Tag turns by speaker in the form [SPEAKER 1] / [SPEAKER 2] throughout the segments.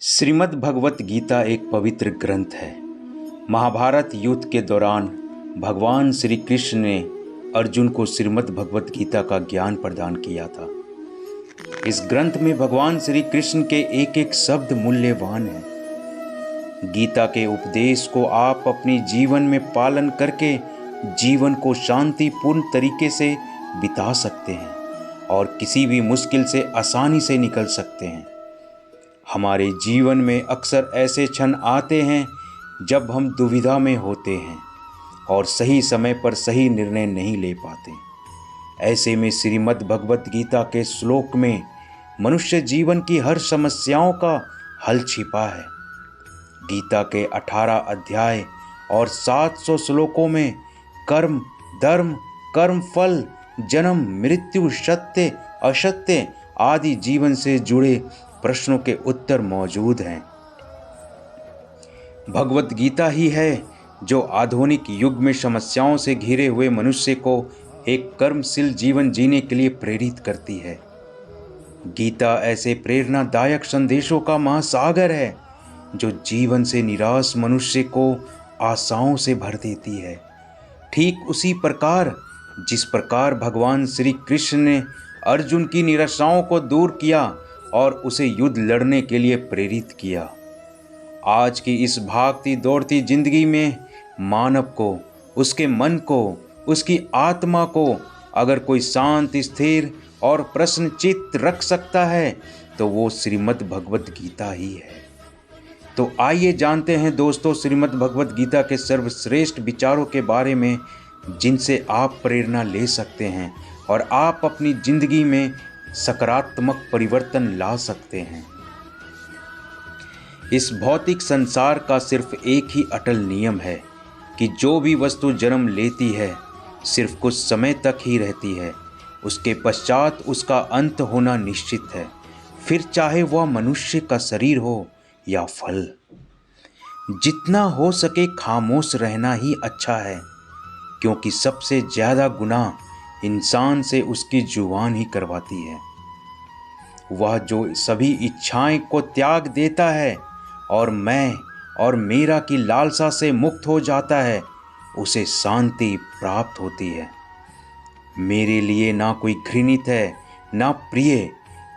[SPEAKER 1] श्रीमद् भगवत गीता एक पवित्र ग्रंथ है। महाभारत युद्ध के दौरान भगवान श्री कृष्ण ने अर्जुन को श्रीमद् भगवत गीता का ज्ञान प्रदान किया था। इस ग्रंथ में भगवान श्री कृष्ण के एक एक शब्द मूल्यवान है। गीता के उपदेश को आप अपने जीवन में पालन करके जीवन को शांतिपूर्ण तरीके से बिता सकते हैं और किसी भी मुश्किल से आसानी से निकल सकते हैं। हमारे जीवन में अक्सर ऐसे क्षण आते हैं जब हम दुविधा में होते हैं और सही समय पर सही निर्णय नहीं ले पाते। ऐसे में श्रीमद् भगवत गीता के श्लोक में मनुष्य जीवन की हर समस्याओं का हल छिपा है। गीता के 18 अध्याय और 700 श्लोकों में कर्म, धर्म, कर्म फल, जन्म, मृत्यु, सत्य, असत्य आदि जीवन से जुड़े प्रश्नों के उत्तर मौजूद हैं। भगवत गीता ही है जो आधुनिक युग में समस्याओं से घिरे हुए मनुष्य को एक कर्मशील जीवन जीने के लिए प्रेरित करती है। गीता ऐसे प्रेरणादायक संदेशों का महासागर है जो जीवन से निराश मनुष्य को आशाओं से भर देती है। ठीक उसी प्रकार जिस प्रकार भगवान श्री कृष्ण ने अर्जुन की निराशाओं को दूर किया और उसे युद्ध लड़ने के लिए प्रेरित किया। आज की इस भागती दौड़ती जिंदगी में मानव को, उसके मन को, उसकी आत्मा को अगर कोई शांत, स्थिर और प्रश्नचित्त रख सकता है तो वो श्रीमद् भगवत गीता ही है। तो आइए जानते हैं दोस्तों श्रीमद् भगवत गीता के सर्वश्रेष्ठ विचारों के बारे में जिनसे आप प्रेरणा ले सकते हैं और आप अपनी जिंदगी में सकारात्मक परिवर्तन ला सकते हैं। इस भौतिक संसार का सिर्फ एक ही अटल नियम है कि जो भी वस्तु जन्म लेती है सिर्फ कुछ समय तक ही रहती है, उसके पश्चात उसका अंत होना निश्चित है, फिर चाहे वह मनुष्य का शरीर हो या फल। जितना हो सके खामोश रहना ही अच्छा है, क्योंकि सबसे ज़्यादा गुनाह इंसान से उसकी जुबान ही करवाती है। वह जो सभी इच्छाएं को त्याग देता है और मैं और मेरा की लालसा से मुक्त हो जाता है, उसे शांति प्राप्त होती है। मेरे लिए ना कोई घृणित है ना प्रिय,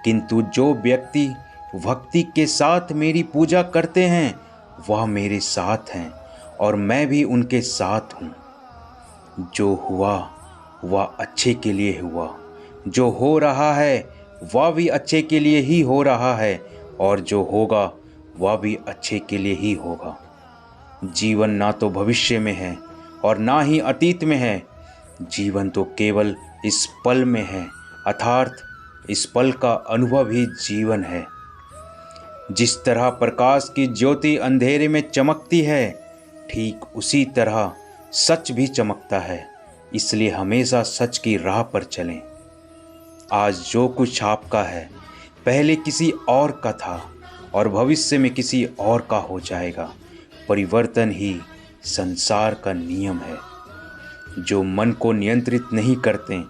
[SPEAKER 1] किंतु जो व्यक्ति भक्ति के साथ मेरी पूजा करते हैं वह मेरे साथ हैं और मैं भी उनके साथ हूँ। जो हुआ वह अच्छे के लिए हुआ, जो हो रहा है वह भी अच्छे के लिए ही हो रहा है और जो होगा वह भी अच्छे के लिए ही होगा। जीवन ना तो भविष्य में है और ना ही अतीत में है, जीवन तो केवल इस पल में है, अर्थात इस पल का अनुभव ही जीवन है। जिस तरह प्रकाश की ज्योति अंधेरे में चमकती है, ठीक उसी तरह सच भी चमकता है। इसलिए हमेशा सच की राह पर चलें। आज जो कुछ आपका है पहले किसी और का था और भविष्य में किसी और का हो जाएगा। परिवर्तन ही संसार का नियम है। जो मन को नियंत्रित नहीं करते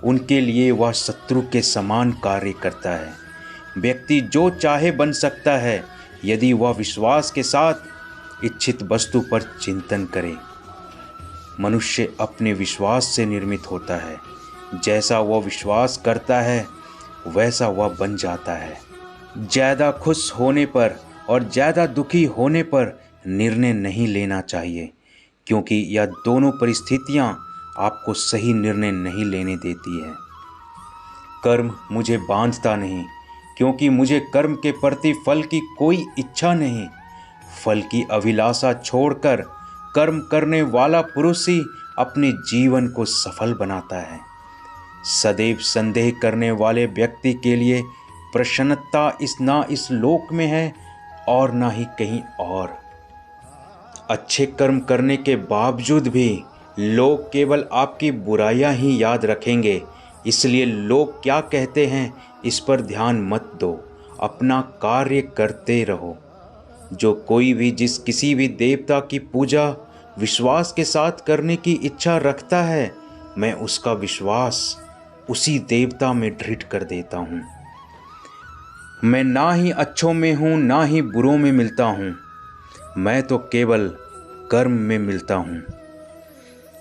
[SPEAKER 1] उनके लिए वह शत्रु के समान कार्य करता है। व्यक्ति जो चाहे बन सकता है यदि वह विश्वास के साथ इच्छित वस्तु पर चिंतन करे। मनुष्य अपने विश्वास से निर्मित होता है। जैसा वह विश्वास करता है वैसा वह बन जाता है। ज़्यादा खुश होने पर और ज़्यादा दुखी होने पर निर्णय नहीं लेना चाहिए, क्योंकि यह दोनों परिस्थितियां आपको सही निर्णय नहीं लेने देती है। कर्म मुझे बांधता नहीं, क्योंकि मुझे कर्म के प्रति फल की कोई इच्छा नहीं। फल की अभिलाषा छोड़कर कर्म करने वाला पुरुष ही अपने जीवन को सफल बनाता है। सदैव संदेह करने वाले व्यक्ति के लिए प्रसन्नता इस लोक में है और ना ही कहीं और। अच्छे कर्म करने के बावजूद भी लोग केवल आपकी बुराइयां ही याद रखेंगे, इसलिए लोग क्या कहते हैं इस पर ध्यान मत दो, अपना कार्य करते रहो। जो कोई भी किसी भी देवता की पूजा विश्वास के साथ करने की इच्छा रखता है, मैं उसका विश्वास उसी देवता में दृढ़ कर देता हूँ। मैं ना ही अच्छों में हूँ ना ही बुरों में मिलता हूँ, मैं तो केवल कर्म में मिलता हूँ।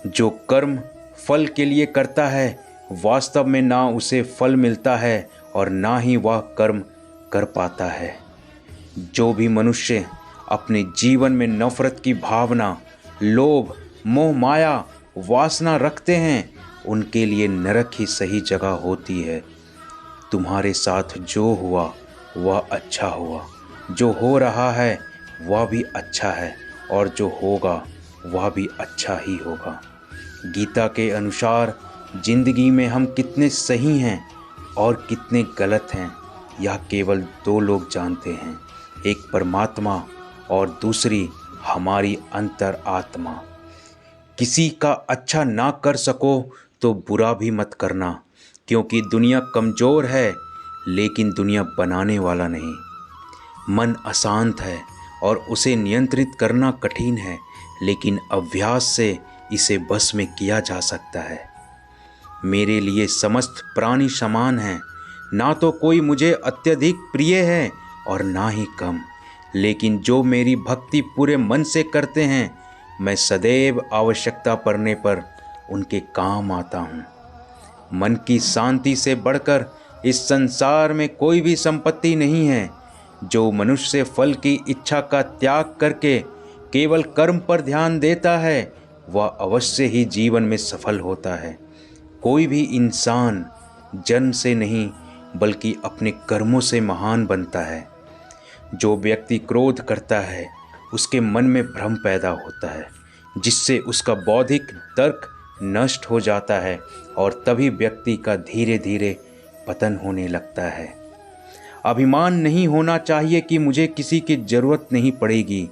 [SPEAKER 1] जो कर्म फल के लिए करता है वास्तव में ना उसे फल मिलता है और ना ही वह कर्म कर पाता है। जो भी मनुष्य अपने जीवन में नफरत की भावना, लोभ, मोह, माया, वासना रखते हैं उनके लिए नरक ही सही जगह होती है। तुम्हारे साथ जो हुआ वह अच्छा हुआ, जो हो रहा है वह भी अच्छा है और जो होगा वह भी अच्छा ही होगा। गीता के अनुसार जिंदगी में हम कितने सही हैं और कितने गलत हैं यह केवल दो लोग जानते हैं, एक परमात्मा और दूसरी हमारी अंतर आत्मा। किसी का अच्छा ना कर सको तो बुरा भी मत करना, क्योंकि दुनिया कमज़ोर है लेकिन दुनिया बनाने वाला नहीं। मन अशांत है और उसे नियंत्रित करना कठिन है, लेकिन अभ्यास से इसे बस में किया जा सकता है। मेरे लिए समस्त प्राणी समान हैं, ना तो कोई मुझे अत्यधिक प्रिय है और ना ही कम, लेकिन जो मेरी भक्ति पूरे मन से करते हैं मैं सदैव आवश्यकता पड़ने पर उनके काम आता हूँ। मन की शांति से बढ़कर इस संसार में कोई भी संपत्ति नहीं है। जो मनुष्य फल की इच्छा का त्याग करके केवल कर्म पर ध्यान देता है वह अवश्य ही जीवन में सफल होता है। कोई भी इंसान जन्म से नहीं बल्कि अपने कर्मों से महान बनता है। जो व्यक्ति क्रोध करता है उसके मन में भ्रम पैदा होता है, जिससे उसका बौद्धिक तर्क नष्ट हो जाता है और तभी व्यक्ति का धीरे धीरे पतन होने लगता है। अभिमान नहीं होना चाहिए कि मुझे किसी की ज़रूरत नहीं पड़ेगी,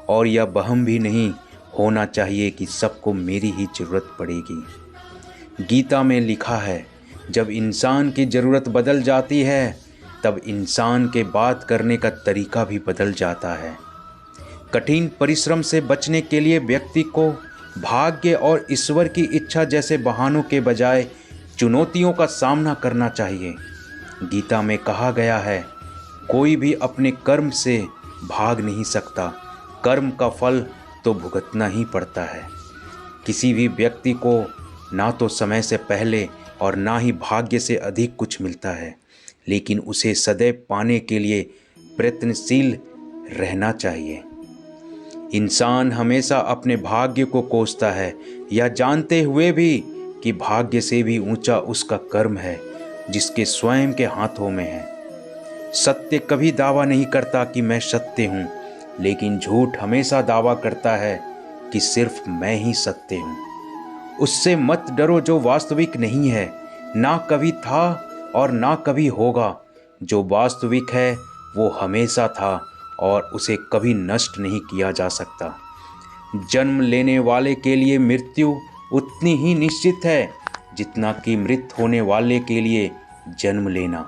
[SPEAKER 1] और यह वहम भी नहीं होना चाहिए कि सबको मेरी ही ज़रूरत पड़ेगी। गीता में लिखा है, जब इंसान की ज़रूरत बदल जाती है तब इंसान के बात करने का तरीका भी बदल जाता है। कठिन परिश्रम से बचने के लिए व्यक्ति को भाग्य और ईश्वर की इच्छा जैसे बहानों के बजाय चुनौतियों का सामना करना चाहिए। गीता में कहा गया है, कोई भी अपने कर्म से भाग नहीं सकता, कर्म का फल तो भुगतना ही पड़ता है। किसी भी व्यक्ति को ना तो समय से पहले और ना ही भाग्य से अधिक कुछ मिलता है, लेकिन उसे सदैव पाने के लिए प्रयत्नशील रहना चाहिए। इंसान हमेशा अपने भाग्य को कोसता है, यह जानते हुए भी कि भाग्य से भी ऊंचा उसका कर्म है जिसके स्वयं के हाथों में है। सत्य कभी दावा नहीं करता कि मैं सत्य हूँ, लेकिन झूठ हमेशा दावा करता है कि सिर्फ मैं ही सत्य हूँ। उससे मत डरो जो वास्तविक नहीं है, ना कभी था और ना कभी होगा। जो वास्तविक है वो हमेशा था और उसे कभी नष्ट नहीं किया जा सकता। जन्म लेने वाले के लिए मृत्यु उतनी ही निश्चित है जितना कि मृत होने वाले के लिए जन्म लेना।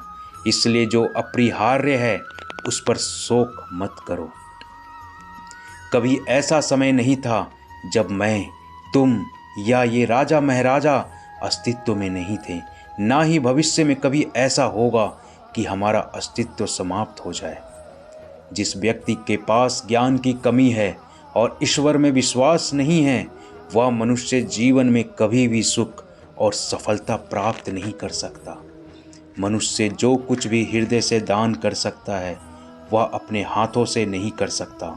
[SPEAKER 1] इसलिए जो अपरिहार्य है उस पर शोक मत करो। कभी ऐसा समय नहीं था जब मैं, तुम या ये राजा महाराजा अस्तित्व में नहीं थे, ना ही भविष्य में कभी ऐसा होगा कि हमारा अस्तित्व समाप्त हो जाए। जिस व्यक्ति के पास ज्ञान की कमी है और ईश्वर में विश्वास नहीं है, वह मनुष्य जीवन में कभी भी सुख और सफलता प्राप्त नहीं कर सकता। मनुष्य जो कुछ भी हृदय से दान कर सकता है वह अपने हाथों से नहीं कर सकता,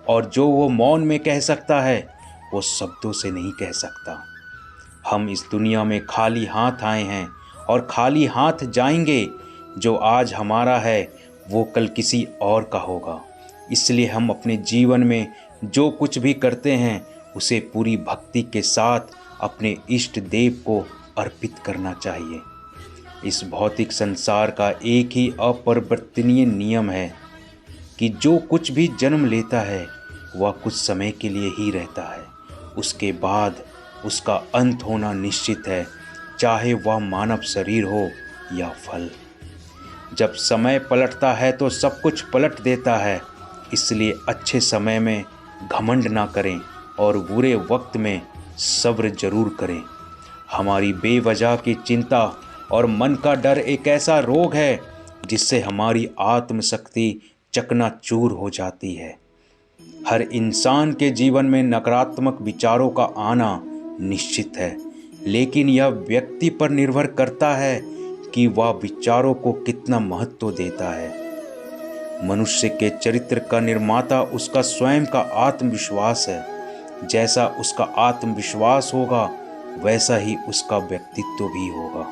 [SPEAKER 1] और जो वो मौन में कह सकता है वो शब्दों से नहीं कह सकता। हम इस दुनिया में खाली हाथ आए हैं और खाली हाथ जाएंगे। जो आज हमारा है वो कल किसी और का होगा। इसलिए हम अपने जीवन में जो कुछ भी करते हैं उसे पूरी भक्ति के साथ अपने इष्ट देव को अर्पित करना चाहिए। इस भौतिक संसार का एक ही अपरिवर्तनीय नियम है कि जो कुछ भी जन्म लेता है वह कुछ समय के लिए ही रहता है, उसके बाद उसका अंत होना निश्चित है, चाहे वह मानव शरीर हो या फल। जब समय पलटता है तो सब कुछ पलट देता है। इसलिए अच्छे समय में घमंड ना करें और बुरे वक्त में सब्र जरूर करें। हमारी बेवजह की चिंता और मन का डर एक ऐसा रोग है जिससे हमारी आत्मशक्ति चकनाचूर हो जाती है। हर इंसान के जीवन में नकारात्मक विचारों का आना निश्चित है, लेकिन यह व्यक्ति पर निर्भर करता है कि वह विचारों को कितना महत्व देता है। मनुष्य के चरित्र का निर्माता उसका स्वयं का आत्मविश्वास है। जैसा उसका आत्मविश्वास होगा वैसा ही उसका व्यक्तित्व भी होगा।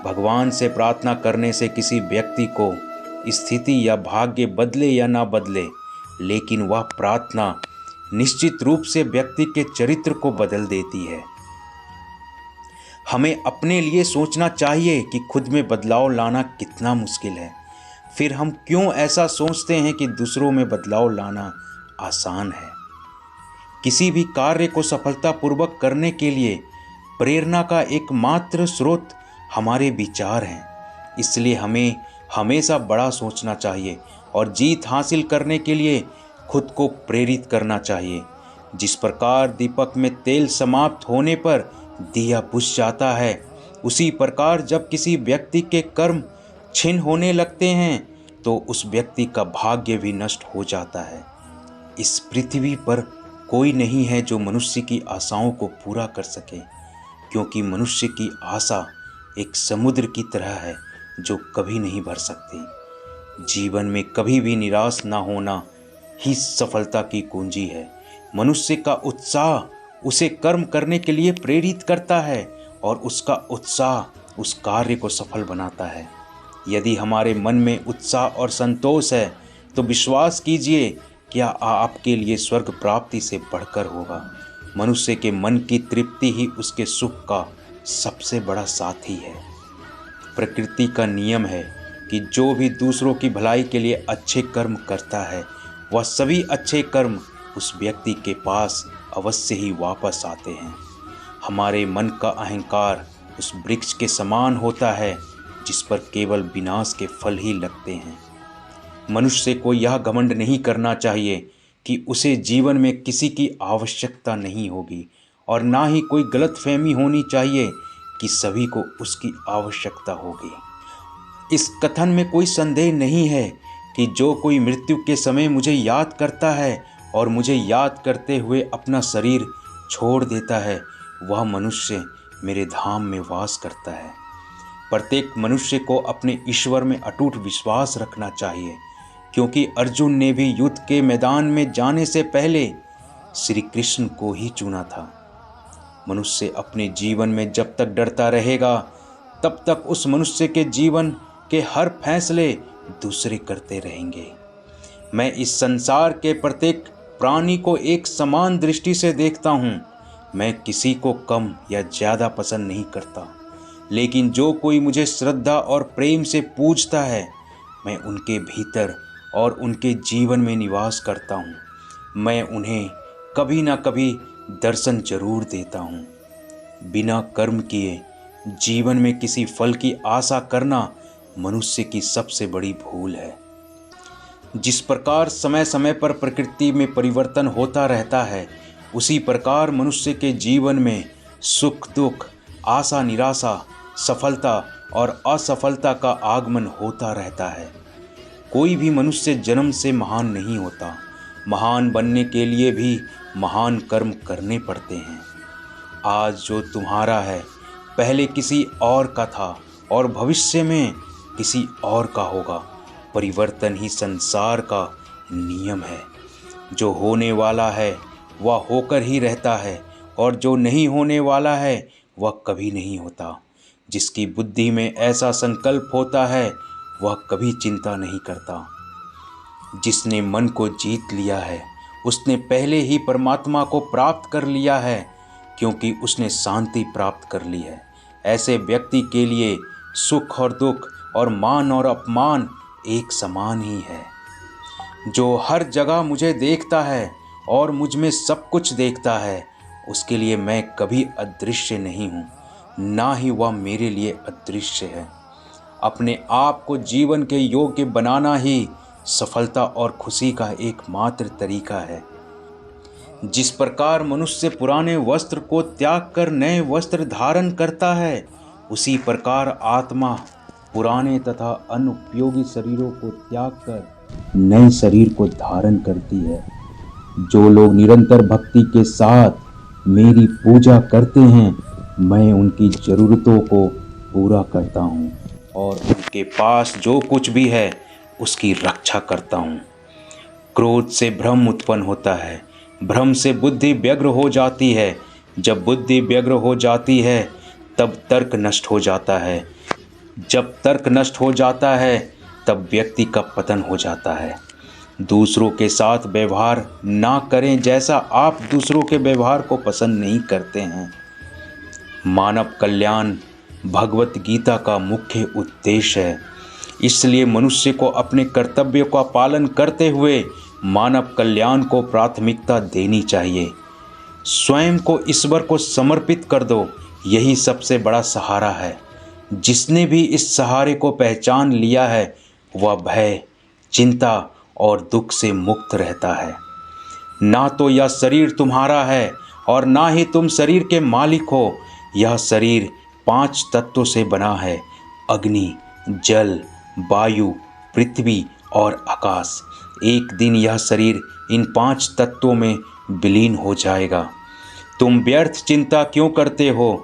[SPEAKER 1] भगवान से प्रार्थना करने से किसी व्यक्ति को स्थिति या भाग्य बदले या ना बदले, लेकिन वह प्रार्थना निश्चित रूप से व्यक्ति के चरित्र को बदल देती है। हमें अपने लिए सोचना चाहिए कि खुद में बदलाव लाना कितना मुश्किल है। फिर हम क्यों ऐसा सोचते हैं कि दूसरों में बदलाव लाना आसान है। किसी भी कार्य को सफलतापूर्वक करने के लिए प्रेरणा का एकमात्र स्रोत हमारे विचार हैं। इसलिए हमें हमेशा बड़ा सोचना चाहिए और जीत हासिल करने के लिए खुद को प्रेरित करना चाहिए। जिस प्रकार दीपक में तेल समाप्त होने पर दिया बुझ जाता है, उसी प्रकार जब किसी व्यक्ति के कर्म क्षीण होने लगते हैं तो उस व्यक्ति का भाग्य भी नष्ट हो जाता है। इस पृथ्वी पर कोई नहीं है जो मनुष्य की आशाओं को पूरा कर सके, क्योंकि मनुष्य की आशा एक समुद्र की तरह है जो कभी नहीं भर सकती। जीवन में कभी भी निराश ना होना ही सफलता की कुंजी है। मनुष्य का उत्साह उसे कर्म करने के लिए प्रेरित करता है और उसका उत्साह उस कार्य को सफल बनाता है। यदि हमारे मन में उत्साह और संतोष है तो विश्वास कीजिए क्या आपके लिए स्वर्ग प्राप्ति से बढ़कर होगा। मनुष्य के मन की तृप्ति ही उसके सुख का सबसे बड़ा साथी है। प्रकृति का नियम है कि जो भी दूसरों की भलाई के लिए अच्छे कर्म करता है वह सभी अच्छे कर्म उस व्यक्ति के पास अवश्य ही वापस आते हैं। हमारे मन का अहंकार उस वृक्ष के समान होता है जिस पर केवल विनाश के फल ही लगते हैं। मनुष्य को यह घमंड नहीं करना चाहिए कि उसे जीवन में किसी की आवश्यकता नहीं होगी, और ना ही कोई गलतफहमी होनी चाहिए कि सभी को उसकी आवश्यकता होगी। इस कथन में कोई संदेह नहीं है कि जो कोई मृत्यु के समय मुझे याद करता है और मुझे याद करते हुए अपना शरीर छोड़ देता है, वह मनुष्य मेरे धाम में वास करता है। प्रत्येक मनुष्य को अपने ईश्वर में अटूट विश्वास रखना चाहिए, क्योंकि अर्जुन ने भी युद्ध के मैदान में जाने से पहले श्री कृष्ण को ही चुना था। मनुष्य अपने जीवन में जब तक डरता रहेगा तब तक उस मनुष्य के जीवन के हर फैसले दूसरे करते रहेंगे। मैं इस संसार के प्रत्येक प्राणी को एक समान दृष्टि से देखता हूँ। मैं किसी को कम या ज़्यादा पसंद नहीं करता, लेकिन जो कोई मुझे श्रद्धा और प्रेम से पूजता है मैं उनके भीतर और उनके जीवन में निवास करता हूँ। मैं उन्हें कभी ना कभी दर्शन जरूर देता हूँ। बिना कर्म किए जीवन में किसी फल की आशा करना मनुष्य की सबसे बड़ी भूल है। जिस प्रकार समय समय पर प्रकृति में परिवर्तन होता रहता है, उसी प्रकार मनुष्य के जीवन में सुख दुख, आशा निराशा, सफलता और असफलता का आगमन होता रहता है। कोई भी मनुष्य जन्म से महान नहीं होता। महान बनने के लिए भी महान कर्म करने पड़ते हैं। आज जो तुम्हारा है पहले किसी और का था और भविष्य में किसी और का होगा। परिवर्तन ही संसार का नियम है। जो होने वाला है वह होकर ही रहता है और जो नहीं होने वाला है वह कभी नहीं होता। जिसकी बुद्धि में ऐसा संकल्प होता है वह कभी चिंता नहीं करता। जिसने मन को जीत लिया है उसने पहले ही परमात्मा को प्राप्त कर लिया है, क्योंकि उसने शांति प्राप्त कर ली है। ऐसे व्यक्ति के लिए सुख और दुख और मान और अपमान एक समान ही है। जो हर जगह मुझे देखता है और मुझ में सब कुछ देखता है, उसके लिए मैं कभी अदृश्य नहीं हूँ, ना ही वह मेरे लिए अदृश्य है। अपने आप को जीवन के योग्य बनाना ही सफलता और खुशी का एकमात्र तरीका है। जिस प्रकार मनुष्य पुराने वस्त्र को त्याग कर नए वस्त्र धारण करता है, उसी प्रकार आत्मा पुराने तथा अनुपयोगी शरीरों को त्याग कर नए शरीर को धारण करती है। जो लोग निरंतर भक्ति के साथ मेरी पूजा करते हैं, मैं उनकी जरूरतों को पूरा करता हूँ और उनके पास जो कुछ भी है उसकी रक्षा करता हूँ। क्रोध से भ्रम उत्पन्न होता है, भ्रम से बुद्धि व्यग्र हो जाती है, जब बुद्धि व्यग्र हो जाती है तब तर्क नष्ट हो जाता है, जब तर्क नष्ट हो जाता है तब व्यक्ति का पतन हो जाता है। दूसरों के साथ व्यवहार ना करें जैसा आप दूसरों के व्यवहार को पसंद नहीं करते हैं। मानव कल्याण भगवत गीता का मुख्य उद्देश्य है, इसलिए मनुष्य को अपने कर्तव्यों का पालन करते हुए मानव कल्याण को प्राथमिकता देनी चाहिए। स्वयं को ईश्वर को समर्पित कर दो, यही सबसे बड़ा सहारा है। जिसने भी इस सहारे को पहचान लिया है वह भय, चिंता और दुख से मुक्त रहता है। ना तो यह शरीर तुम्हारा है और ना ही तुम शरीर के मालिक हो। यह शरीर 5 तत्वों से बना है: अग्नि, जल, वायु, पृथ्वी और आकाश। एक दिन यह शरीर इन 5 तत्वों में विलीन हो जाएगा। तुम व्यर्थ चिंता क्यों करते हो?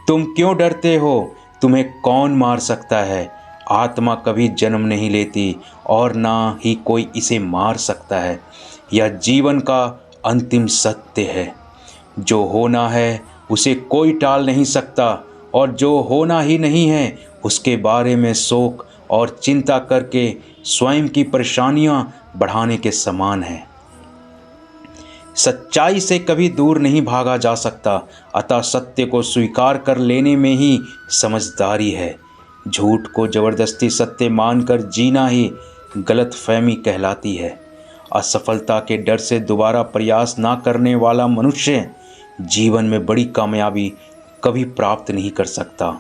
[SPEAKER 1] तुम क्यों डरते हो? तुम्हें कौन मार सकता है? आत्मा कभी जन्म नहीं लेती और ना ही कोई इसे मार सकता है। यह जीवन का अंतिम सत्य है। जो होना है उसे कोई टाल नहीं सकता और जो होना ही नहीं है उसके बारे में शोक और चिंता करके स्वयं की परेशानियां बढ़ाने के समान है। सच्चाई से कभी दूर नहीं भागा जा सकता, अतः सत्य को स्वीकार कर लेने में ही समझदारी है। झूठ को जबरदस्ती सत्य मानकर जीना ही गलतफहमी कहलाती है। असफलता के डर से दोबारा प्रयास ना करने वाला मनुष्य जीवन में बड़ी कामयाबी कभी प्राप्त नहीं कर सकता।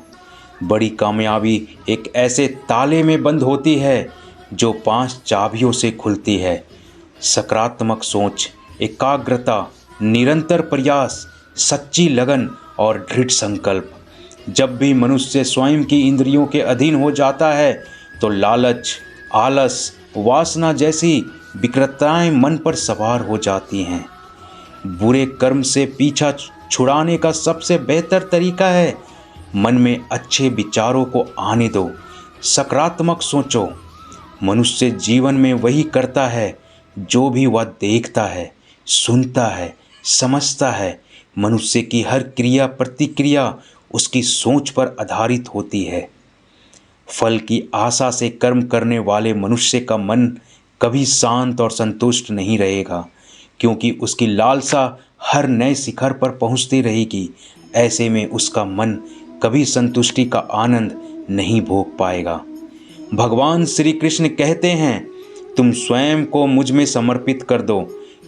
[SPEAKER 1] बड़ी कामयाबी एक ऐसे ताले में बंद होती है जो 5 चाबियों से खुलती है: सकारात्मक सोच, एकाग्रता, निरंतर प्रयास, सच्ची लगन और दृढ़ संकल्प। जब भी मनुष्य स्वयं की इंद्रियों के अधीन हो जाता है तो लालच, आलस, वासना जैसी विकृतताएं मन पर सवार हो जाती हैं। बुरे कर्म से पीछा छुड़ाने का सबसे बेहतर तरीका है मन में अच्छे विचारों को आने दो, सकारात्मक सोचो। मनुष्य जीवन में वही करता है जो भी वह देखता है, सुनता है, समझता है। मनुष्य की हर क्रिया प्रतिक्रिया उसकी सोच पर आधारित होती है। फल की आशा से कर्म करने वाले मनुष्य का मन कभी शांत और संतुष्ट नहीं रहेगा, क्योंकि उसकी लालसा हर नए शिखर पर पहुंचती रहेगी। ऐसे में उसका मन कभी संतुष्टि का आनंद नहीं भोग पाएगा। भगवान श्री कृष्ण कहते हैं, तुम स्वयं को मुझ में समर्पित कर दो,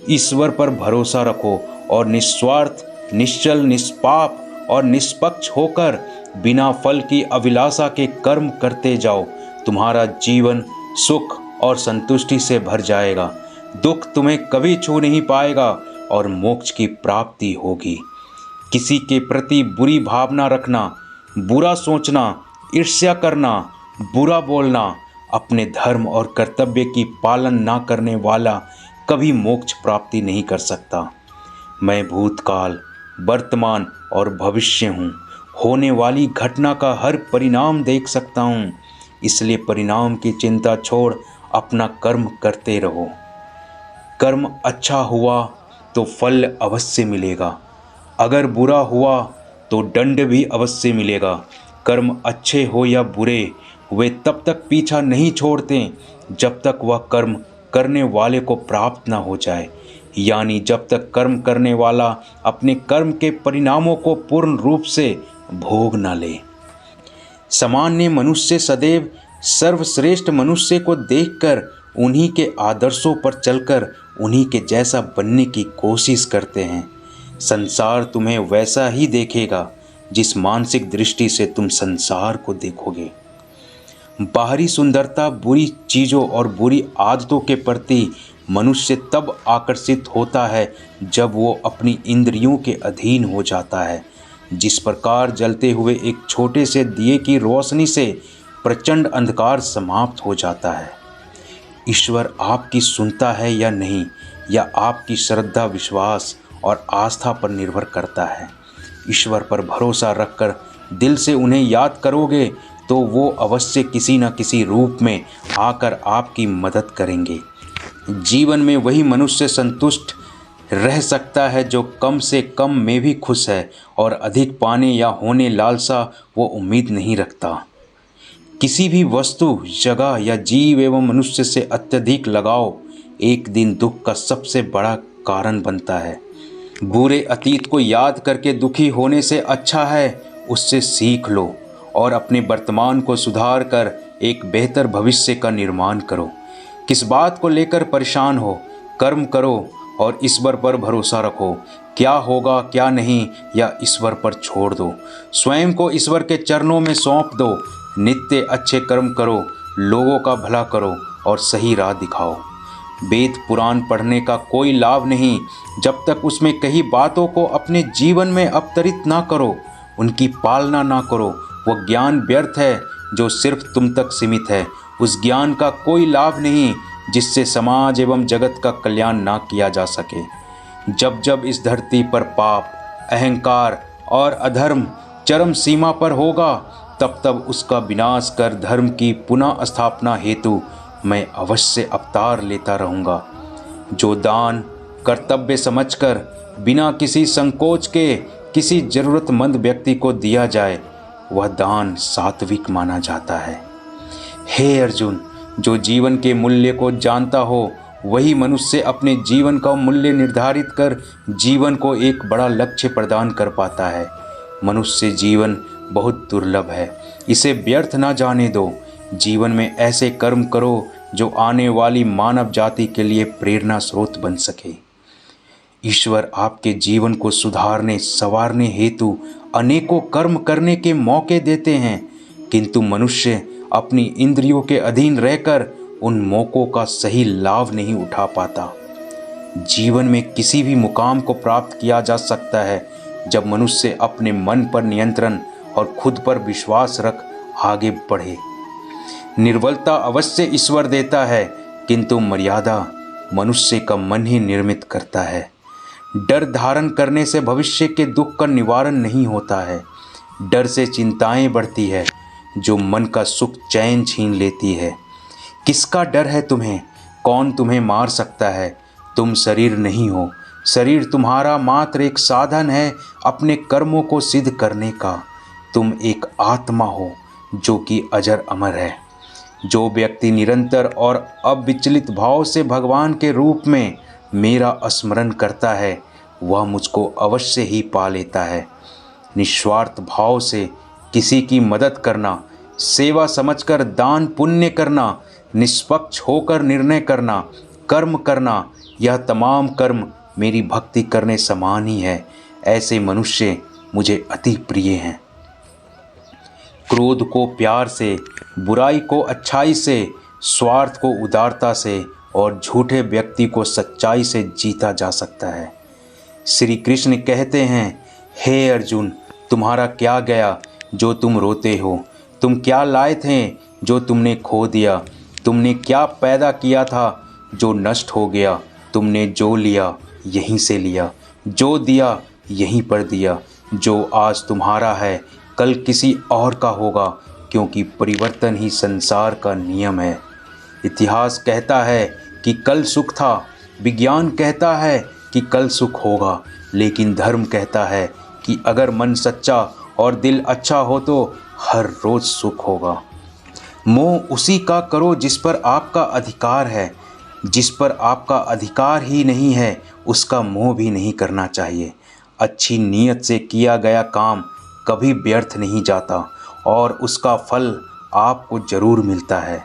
[SPEAKER 1] ईश्वर पर भरोसा रखो और निस्वार्थ, निश्चल, निष्पाप और निष्पक्ष होकर बिना फल की अभिलाषा के कर्म करते जाओ। तुम्हारा जीवन सुख और संतुष्टि से भर जाएगा। दुख तुम्हें कभी छू नहीं पाएगा और मोक्ष की प्राप्ति होगी। किसी के प्रति बुरी भावना रखना, बुरा सोचना, ईर्ष्या करना, बुरा बोलना, अपने धर्म और कर्तव्य की पालन ना करने वाला कभी मोक्ष प्राप्ति नहीं कर सकता। मैं भूतकाल, वर्तमान और भविष्य हूँ। होने वाली घटना का हर परिणाम देख सकता हूँ, इसलिए परिणाम की चिंता छोड़ अपना कर्म करते रहो। कर्म अच्छा हुआ तो फल अवश्य मिलेगा, अगर बुरा हुआ तो दंड भी अवश्य मिलेगा। कर्म अच्छे हो या बुरे, वे तब तक पीछा नहीं छोड़ते जब तक वह कर्म करने वाले को प्राप्त ना हो जाए, यानी जब तक कर्म करने वाला अपने कर्म के परिणामों को पूर्ण रूप से भोग न ले। सामान्य मनुष्य सदैव सर्वश्रेष्ठ मनुष्य को देखकर उन्हीं के आदर्शों पर चलकर उन्हीं के जैसा बनने की कोशिश करते हैं। संसार तुम्हें वैसा ही देखेगा जिस मानसिक दृष्टि से तुम संसार को देखोगे। बाहरी सुंदरता, बुरी चीज़ों और बुरी आदतों के प्रति मनुष्य तब आकर्षित होता है जब वो अपनी इंद्रियों के अधीन हो जाता है। जिस प्रकार जलते हुए एक छोटे से दिए की रोशनी से प्रचंड अंधकार समाप्त हो जाता है। ईश्वर आपकी सुनता है या नहीं, या आपकी श्रद्धा, विश्वास और आस्था पर निर्भर करता है। ईश्वर पर भरोसा रखकर दिल से उन्हें याद करोगे तो वो अवश्य किसी न किसी रूप में आकर आपकी मदद करेंगे। जीवन में वही मनुष्य संतुष्ट रह सकता है जो कम से कम में भी खुश है और अधिक पाने या होने लालसा वो उम्मीद नहीं रखता। किसी भी वस्तु, जगह या जीव एवं मनुष्य से अत्यधिक लगाव एक दिन दुख का सबसे बड़ा कारण बनता है। बुरे अतीत को याद करके दुखी होने से अच्छा है उससे सीख लो और अपने वर्तमान को सुधार कर एक बेहतर भविष्य का निर्माण करो। किस बात को लेकर परेशान हो, कर्म करो और ईश्वर पर भरोसा रखो। क्या होगा क्या नहीं या ईश्वर पर छोड़ दो। स्वयं को ईश्वर के चरणों में सौंप दो। नित्य अच्छे कर्म करो, लोगों का भला करो और सही राह दिखाओ। वेद पुराण पढ़ने का कोई लाभ नहीं जब तक उसमें कही बातों को अपने जीवन में अवतरित ना करो, उनकी पालना ना करो। वह ज्ञान व्यर्थ है जो सिर्फ तुम तक सीमित है। उस ज्ञान का कोई लाभ नहीं जिससे समाज एवं जगत का कल्याण ना किया जा सके। जब जब इस धरती पर पाप, अहंकार और अधर्म चरम सीमा पर होगा, तब तब उसका विनाश कर धर्म की पुनः स्थापना हेतु मैं अवश्य अवतार लेता रहूँगा। जो दान कर्तव्य समझकर बिना किसी संकोच के किसी जरूरतमंद व्यक्ति को दिया जाए, वह दान सात्विक माना जाता है। हे अर्जुन, जो जीवन के मूल्य को जानता हो वही मनुष्य अपने जीवन का मूल्य निर्धारित कर जीवन को एक बड़ा लक्ष्य प्रदान कर पाता है। मनुष्य जीवन बहुत दुर्लभ है, इसे व्यर्थ ना जाने दो। जीवन में ऐसे कर्म करो जो आने वाली मानव जाति के लिए प्रेरणा स्रोत बन सके। ईश्वर आपके जीवन को सुधारने संवारने हेतु अनेकों कर्म करने के मौके देते हैं, किंतु मनुष्य अपनी इंद्रियों के अधीन रहकर उन मौकों का सही लाभ नहीं उठा पाता। जीवन में किसी भी मुकाम को प्राप्त किया जा सकता है जब मनुष्य अपने मन पर नियंत्रण और खुद पर विश्वास रख आगे बढ़े। निर्बलता अवश्य ईश्वर देता है, किंतु मर्यादा मनुष्य का मन ही निर्मित करता है। डर धारण करने से भविष्य के दुख का निवारण नहीं होता है। डर से चिंताएं बढ़ती है जो मन का सुख चैन छीन लेती है। किसका डर है तुम्हें? कौन तुम्हें मार सकता है? तुम शरीर नहीं हो। शरीर तुम्हारा मात्र एक साधन है अपने कर्मों को सिद्ध करने का। तुम एक आत्मा हो जो कि अजर अमर है। जो व्यक्ति निरंतर और अविचलित भाव से भगवान के रूप में मेरा स्मरण करता है वह मुझको अवश्य ही पा लेता है। निस्वार्थ भाव से किसी की मदद करना, सेवा समझकर दान पुण्य करना, निष्पक्ष होकर निर्णय करना, कर्म करना, यह तमाम कर्म मेरी भक्ति करने समान ही है। ऐसे मनुष्य मुझे अति प्रिय हैं। क्रोध को प्यार से, बुराई को अच्छाई से, स्वार्थ को उदारता से और झूठे व्यक्ति को सच्चाई से जीता जा सकता है। श्री कृष्ण कहते हैं, हे अर्जुन, तुम्हारा क्या गया जो तुम रोते हो? तुम क्या लाए थे जो तुमने खो दिया? तुमने क्या पैदा किया था जो नष्ट हो गया? तुमने जो लिया यहीं से लिया, जो दिया यहीं पर दिया। जो आज तुम्हारा है कल किसी और का होगा, क्योंकि परिवर्तन ही संसार का नियम है। इतिहास कहता है कि कल सुख था, विज्ञान कहता है कि कल सुख होगा, लेकिन धर्म कहता है कि अगर मन सच्चा और दिल अच्छा हो तो हर रोज सुख होगा। मोह उसी का करो जिस पर आपका अधिकार है। जिस पर आपका अधिकार ही नहीं है उसका मोह भी नहीं करना चाहिए। अच्छी नीयत से किया गया काम कभी व्यर्थ नहीं जाता और उसका फल आपको जरूर मिलता है।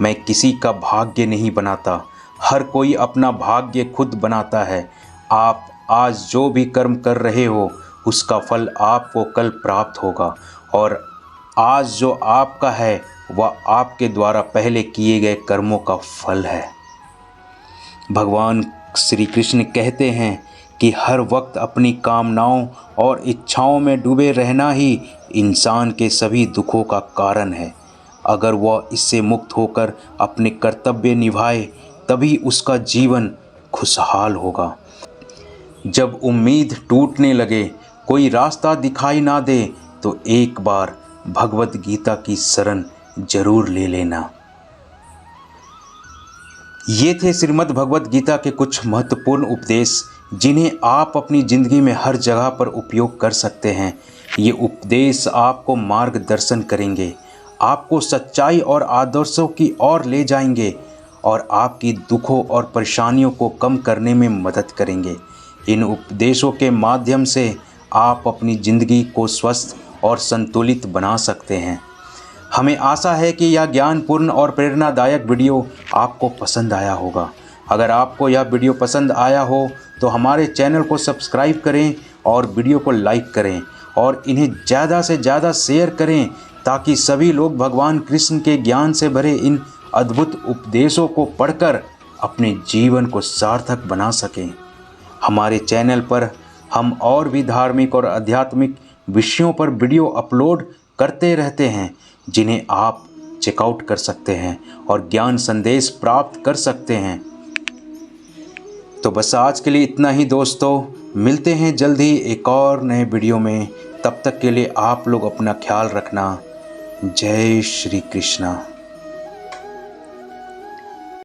[SPEAKER 1] मैं किसी का भाग्य नहीं बनाता, हर कोई अपना भाग्य खुद बनाता है। आप आज जो भी कर्म कर रहे हो उसका फल आपको कल प्राप्त होगा, और आज जो आपका है वह आपके द्वारा पहले किए गए कर्मों का फल है। भगवान श्री कृष्ण कहते हैं कि हर वक्त अपनी कामनाओं और इच्छाओं में डूबे रहना ही इंसान के सभी दुखों का कारण है। अगर वह इससे मुक्त होकर अपने कर्तव्य निभाए तभी उसका जीवन खुशहाल होगा। जब उम्मीद टूटने लगे, कोई रास्ता दिखाई ना दे, तो एक बार भगवत गीता की शरण जरूर ले लेना। ये थे श्रीमद् भगवत गीता के कुछ महत्वपूर्ण उपदेश जिन्हें आप अपनी ज़िंदगी में हर जगह पर उपयोग कर सकते हैं। ये उपदेश आपको मार्गदर्शन करेंगे, आपको सच्चाई और आदर्शों की ओर ले जाएंगे और आपकी दुखों और परेशानियों को कम करने में मदद करेंगे। इन उपदेशों के माध्यम से आप अपनी ज़िंदगी को स्वस्थ और संतुलित बना सकते हैं। हमें आशा है कि यह ज्ञानपूर्ण और प्रेरणादायक वीडियो आपको पसंद आया होगा। अगर आपको यह वीडियो पसंद आया हो तो हमारे चैनल को सब्सक्राइब करें और वीडियो को लाइक करें और इन्हें ज़्यादा से ज़्यादा शेयर करें ताकि सभी लोग भगवान कृष्ण के ज्ञान से भरे इन अद्भुत उपदेशों को पढ़कर अपने जीवन को सार्थक बना सकें। हमारे चैनल पर हम और भी धार्मिक और आध्यात्मिक विषयों पर वीडियो अपलोड करते रहते हैं जिन्हें आप चेकआउट कर सकते हैं और ज्ञान संदेश प्राप्त कर सकते हैं। तो बस आज के लिए इतना ही दोस्तों, मिलते हैं जल्द ही एक और नए वीडियो में। तब तक के लिए आप लोग अपना ख्याल रखना। जय श्री कृष्णा।